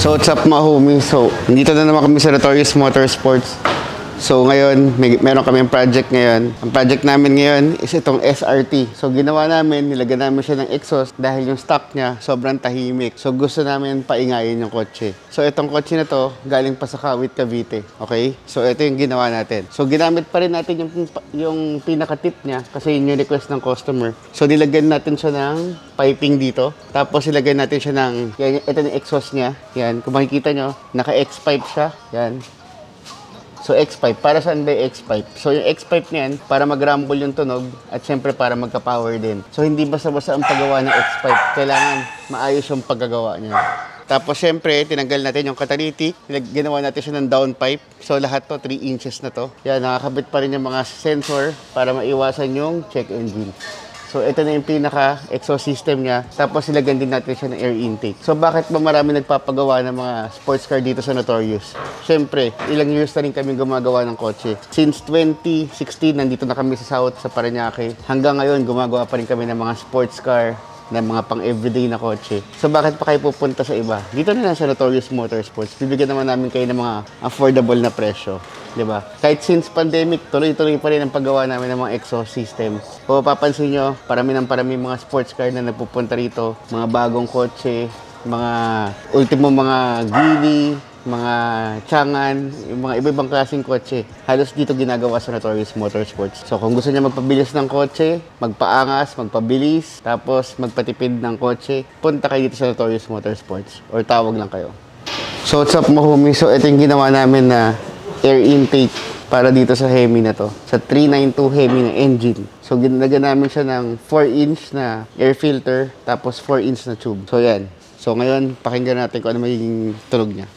So what's up mga homie? So nandito na naman kami sa Notorious Motorsports. So ngayon, meron kaming project ngayon. Ang project namin ngayon is itong SRT. So ginawa namin, nilagyan namin siya ng exhaust dahil yung stock niya sobrang tahimik. So gusto namin paingayin yung kotse. So itong kotse na to, galing pa sa Kawit, Cavite. Okay? So ito yung ginawa natin. So ginamit pa rin natin yung pinaka-tip niya kasi yun yung request ng customer. So nilagyan natin siya ng piping dito. Tapos nilagyan natin siya ng, yan, ito yung exhaust niya. Yan, kung makikita nyo, naka-X-pipe siya. Yan. So, X-pipe. Para saan ba yung X-pipe? So, yung X-pipe niyan, para mag-rumble yung tunog at syempre para magka-power din. So, hindi basta-basta ang paggawa ng X-pipe. Kailangan maayos yung paggagawa niya. Tapos, syempre, tinanggal natin yung catalytic. Ginawa natin siya ng downpipe. So, lahat to, 3 inches na to. Yan, nakakabit pa rin yung mga sensor para maiwasan yung check engine. So, ito na yung pinaka-exhaust system niya. Tapos, ilagyan din natin siya ng air intake. So, bakit ba marami nagpapagawa ng mga sports car dito sa Notorious? Siyempre, ilang years na rin kami gumagawa ng kotse. Since 2016, nandito na kami sa South, sa Parañaque. Hanggang ngayon, gumagawa pa rin kami ng mga sports car, ng mga pang-everyday na kotse. So, bakit pa kayo pupunta sa iba? Dito na lang sa Notorious Motorsports. Bibigyan naman namin kayo ng mga affordable na presyo. Diba? Kahit since pandemic, tuloy-tuloy pa rin ang paggawa namin ng mga exhaust system. Kung mapapansin nyo, parami mga sports car na napupunta rito. Mga bagong kotse, mga ultimo mga Geely, mga Changan, yung mga iba-ibang klaseng kotse. Halos dito ginagawa sa Notorious Motorsports. So kung gusto niya magpabilis ng kotse, magpaangas, magpabilis, tapos magpatipid ng kotse, punta kayo dito sa Notorious Motorsports or tawag lang kayo. So what's up mga homie? So ito yung ginawa namin na air intake para dito sa Hemi na to. Sa 392 Hemi na engine. So ginagyan namin siya ng 4-inch na air filter tapos 4-inch na tube. So yan. So ngayon, pakinggan natin kung ano magiging tunog niya.